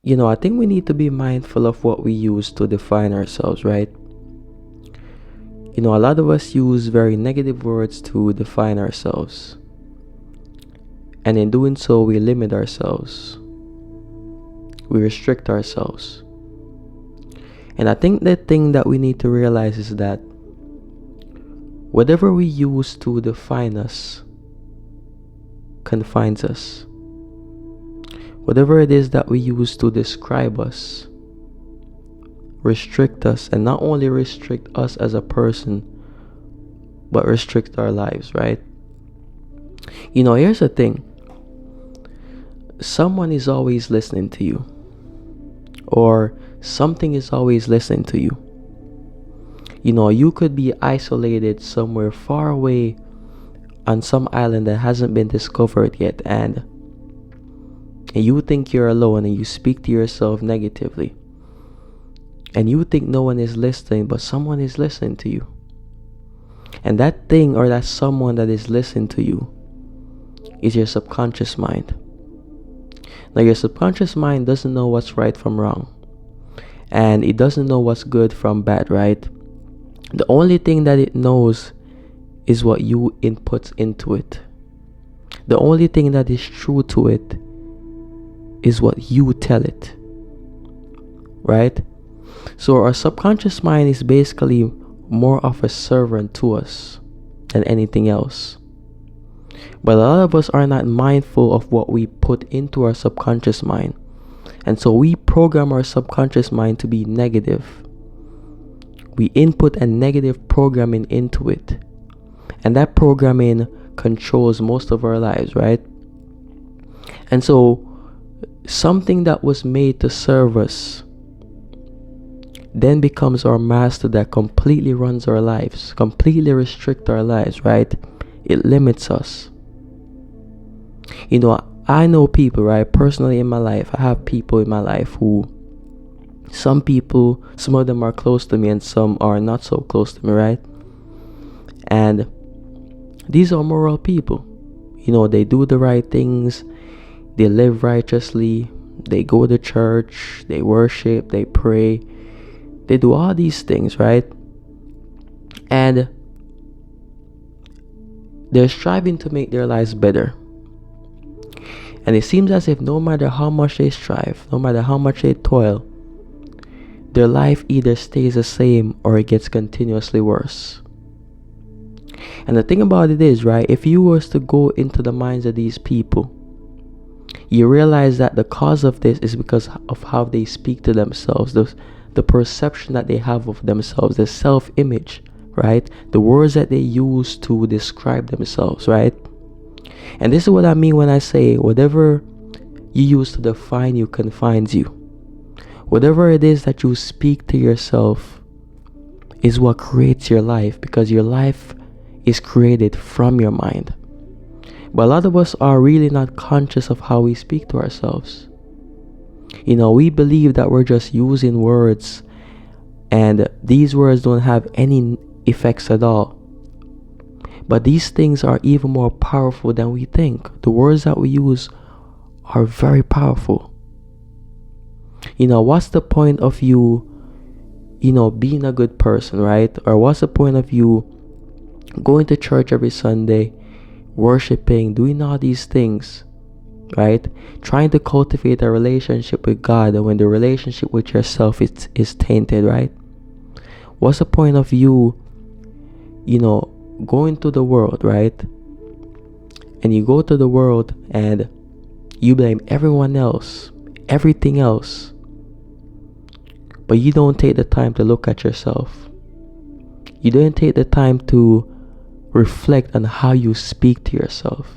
I think we need to be mindful of what we use to define ourselves, right? A lot of us use very negative words to define ourselves. And in doing so, we limit ourselves. We restrict ourselves. And I think the thing that we need to realize is that whatever we use to define us confines us. Whatever it is that we use to describe us restrict us, and not only restrict us as a person, but restrict our lives, right? Here's the thing. Someone is always listening to you, or something is always listening to you. You could be isolated somewhere far away on some island that hasn't been discovered yet, and you think you're alone, and you speak to yourself negatively, and you think no one is listening, but someone is listening to you. And that thing or that someone that is listening to you is your subconscious mind. Now, your subconscious mind doesn't know what's right from wrong, and it doesn't know what's good from bad, right? The only thing that it knows is what you input into it. The only thing that is true to it is what you tell it, right? So our subconscious mind is basically more of a servant to us than anything else. But a lot of us are not mindful of what we put into our subconscious mind. And so we program our subconscious mind to be negative. We input a negative programming into it. And that programming controls most of our lives, right? And so something that was made to serve us then becomes our master that completely runs our lives, completely restricts our lives, right? It limits us. I know people, right? Personally in my life, I have people in my life who, some of them are close to me and some are not so close to me, right? And these are moral people. They do the right things, they live righteously, they go to church, they worship, they pray, they do all these things, right? And they're striving to make their lives better. And it seems as if no matter how much they strive, no matter how much they toil, their life either stays the same or it gets continuously worse. And the thing about it is, right, if you was to go into the minds of these people, you realize that the cause of this is because of how they speak to themselves, the perception that they have of themselves, the self-image, right? The words that they use to describe themselves, right? And this is what I mean when I say whatever you use to define you confines you. Whatever it is that you speak to yourself is what creates your life, because your life is created from your mind. But a lot of us are really not conscious of how we speak to ourselves. We believe that we're just using words, and these words don't have any effects at all. But these things are even more powerful than we think. The words that we use are very powerful. What's the point of you, being a good person, right? Or what's the point of you going to church every Sunday, worshiping, doing all these things, right? Trying to cultivate a relationship with God, when the relationship with yourself is tainted, right? What's the point of you, going to the world, right? And you go to the world and you blame everyone else, everything else, but you don't take the time to look at yourself. You don't take the time to reflect on how you speak to yourself,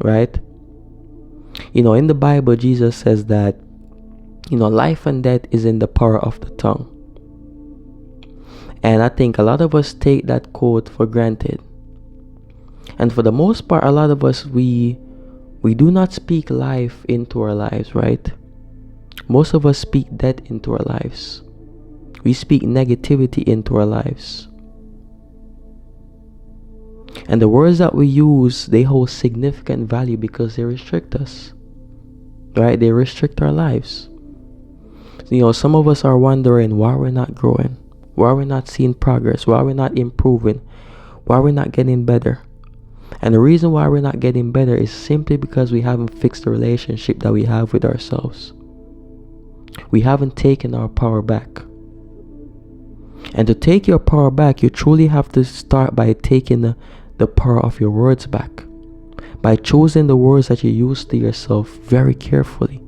right? In the Bible, Jesus says that, life and death is in the power of the tongue. And I think a lot of us take that quote for granted. And for the most part, a lot of us, we do not speak life into our lives, right? Most of us speak death into our lives. We speak negativity into our lives. And the words that we use, they hold significant value because they restrict us. right? They restrict our lives. Some of us are wondering why we're not growing, why we're not seeing progress, why we're not improving, why we're not getting better. And the reason why we're not getting better is simply because we haven't fixed the relationship that we have with ourselves. We haven't taken our power back. And to take your power back, you truly have to start by taking the power of your words back. By choosing the words that you use to yourself very carefully.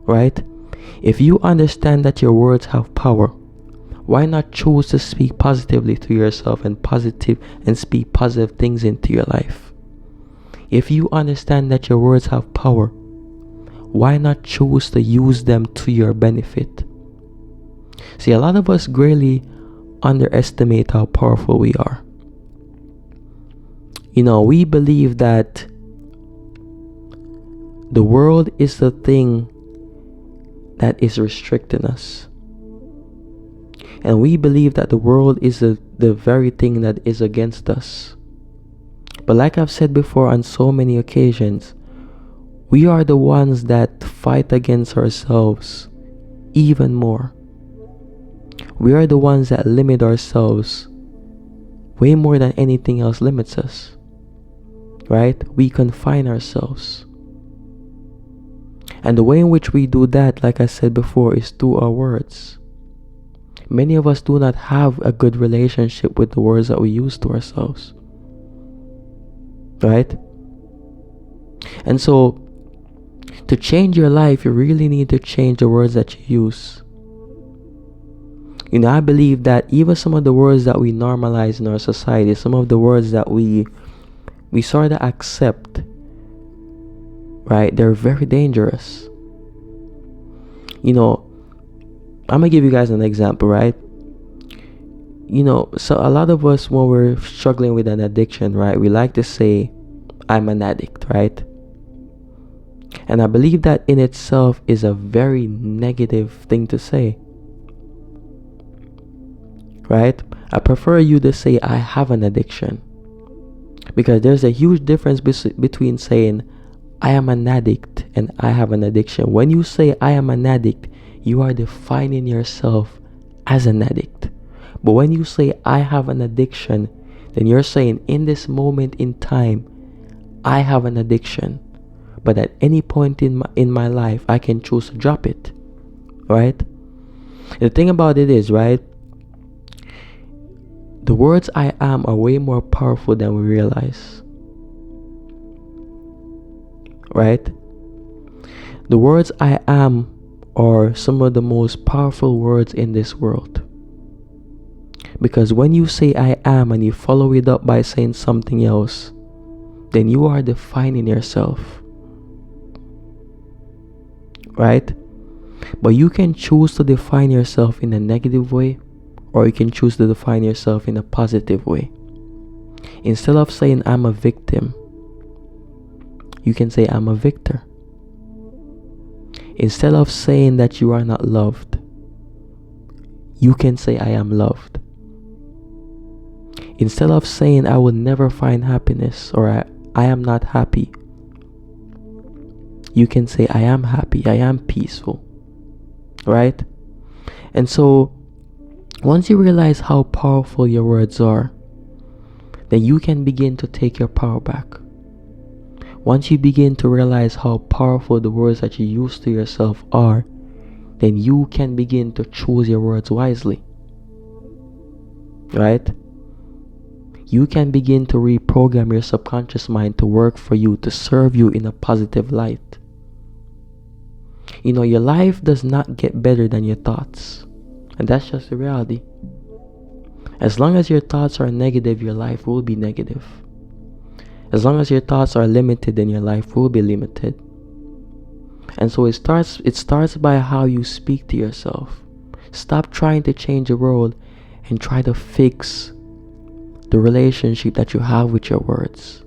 Right? If you understand that your words have power, why not choose to speak positively to yourself and speak positive things into your life? If you understand that your words have power, why not choose to use them to your benefit? See, a lot of us greatly underestimate how powerful we are. We believe that the world is the thing that is restricting us. And we believe that the world is the very thing that is against us. But like I've said before on so many occasions, we are the ones that fight against ourselves even more. We are the ones that limit ourselves way more than anything else limits us. Right? We confine ourselves. And the way in which we do that, like I said before, is through our words. Many of us do not have a good relationship with the words that we use to ourselves. Right? And so, to change your life, you really need to change the words that you use. I believe that even some of the words that we normalize in our society, some of the words that we sort of accept, right, they're very dangerous. I'm gonna give you guys an example, right? So a lot of us, when we're struggling with an addiction, right, we like to say, I'm an addict, right? And I believe that in itself is a very negative thing to say. Right? I prefer you to say, I have an addiction. Because there's a huge difference between saying, I am an addict and I have an addiction. When you say, I am an addict, you are defining yourself as an addict. But when you say, I have an addiction, then you're saying, in this moment in time, I have an addiction. But at any point in my life, I can choose to drop it. Right? The thing about it is, right, the words I am are way more powerful than we realize. Right? The words I am are some of the most powerful words in this world. Because when you say I am and you follow it up by saying something else, then you are defining yourself. Right? But you can choose to define yourself in a negative way, or you can choose to define yourself in a positive way. Instead of saying I'm a victim, you can say I'm a victor. Instead of saying that you are not loved, you can say I am loved. Instead of saying I will never find happiness or I am not happy, you can say I am happy, I am peaceful. Right? And so once you realize how powerful your words are, then you can begin to take your power back. Once you begin to realize how powerful the words that you use to yourself are, then you can begin to choose your words wisely. Right? You can begin to reprogram your subconscious mind to work for you, to serve you in a positive light. Your life does not get better than your thoughts. And that's just the reality. As long as your thoughts are negative, your life will be negative. As long as your thoughts are limited, then your life will be limited. And so it starts by how you speak to yourself. Stop trying to change the world and try to fix the relationship that you have with your words.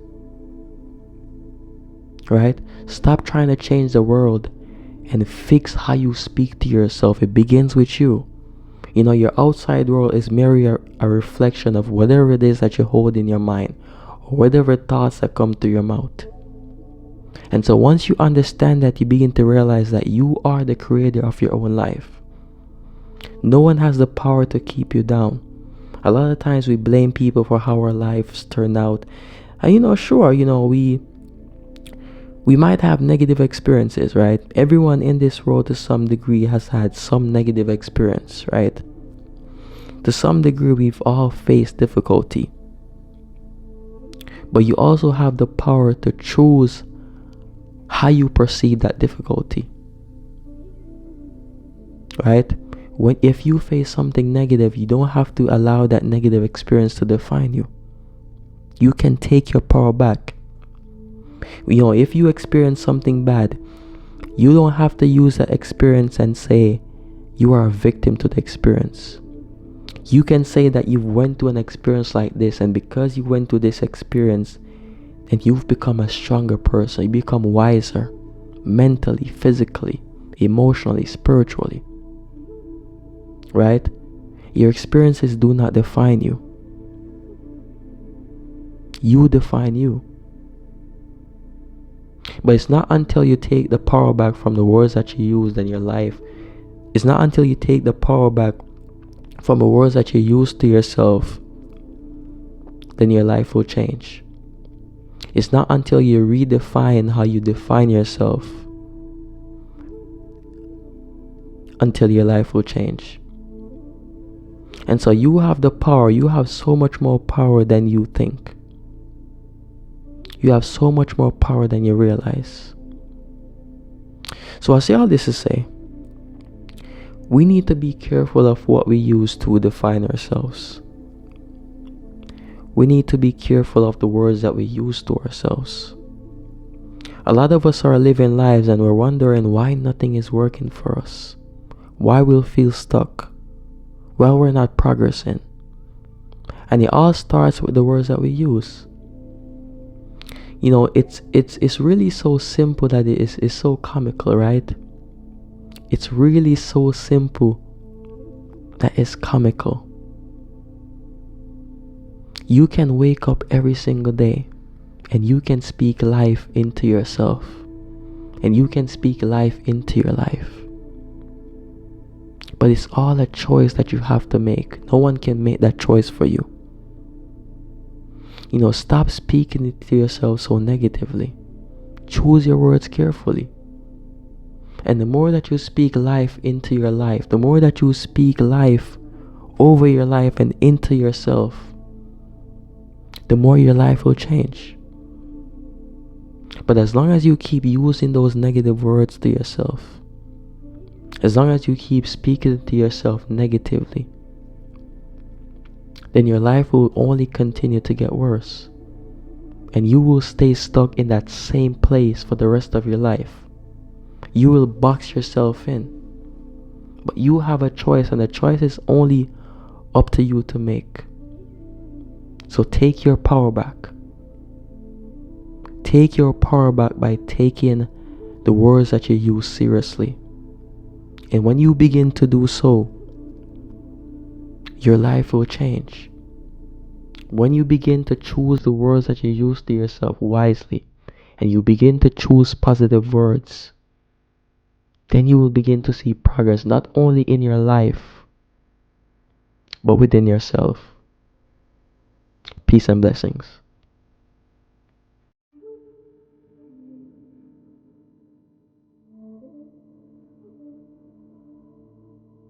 Right? Stop trying to change the world and fix how you speak to yourself. It begins with you. Your outside world is merely a reflection of whatever it is that you hold in your mind, or whatever thoughts that come to your mouth. And so once you understand that, you begin to realize that you are the creator of your own life. No one has the power to keep you down. A lot of times we blame people for how our lives turn out. And sure, we might have negative experiences, right? Everyone in this world to some degree has had some negative experience, right? To some degree, we've all faced difficulty. But you also have the power to choose how you perceive that difficulty, right? If you face something negative, you don't have to allow that negative experience to define you. You can take your power back. If you experience something bad, you don't have to use that experience and say you are a victim to the experience. You can say that you went through an experience like this, and because you went through this experience, then you've become a stronger person. You become wiser mentally, physically, emotionally, spiritually. Right? Your experiences do not define you. You define you. But it's not until you take the power back from the words that you used in your life. It's not until you take the power back from the words that you used to yourself, then your life will change. It's not until you redefine how you define yourself until your life will change. And so you have the power. You have so much more power than you think. You have so much more power than you realize. So I say all this to say, we need to be careful of what we use to define ourselves. We need to be careful of the words that we use to ourselves. A lot of us are living lives and we're wondering why nothing is working for us. Why we'll feel stuck. Well, we're not progressing. And it all starts with the words that we use. It's really so simple that it's so comical, right? It's really so simple that it's comical. You can wake up every single day and you can speak life into yourself. And you can speak life into your life. But it's all a choice that you have to make. No one can make that choice for you. Stop speaking it to yourself so negatively. Choose your words carefully. And the more that you speak life into your life, the more that you speak life over your life and into yourself, the more your life will change. But as long as you keep using those negative words to yourself, as long as you keep speaking to yourself negatively, then your life will only continue to get worse. And you will stay stuck in that same place for the rest of your life. You will box yourself in. But you have a choice, and the choice is only up to you to make. So take your power back. Take your power back by taking the words that you use seriously. And when you begin to do so, your life will change. When you begin to choose the words that you use to yourself wisely, and you begin to choose positive words, then you will begin to see progress not only in your life, but within yourself. Peace and blessings.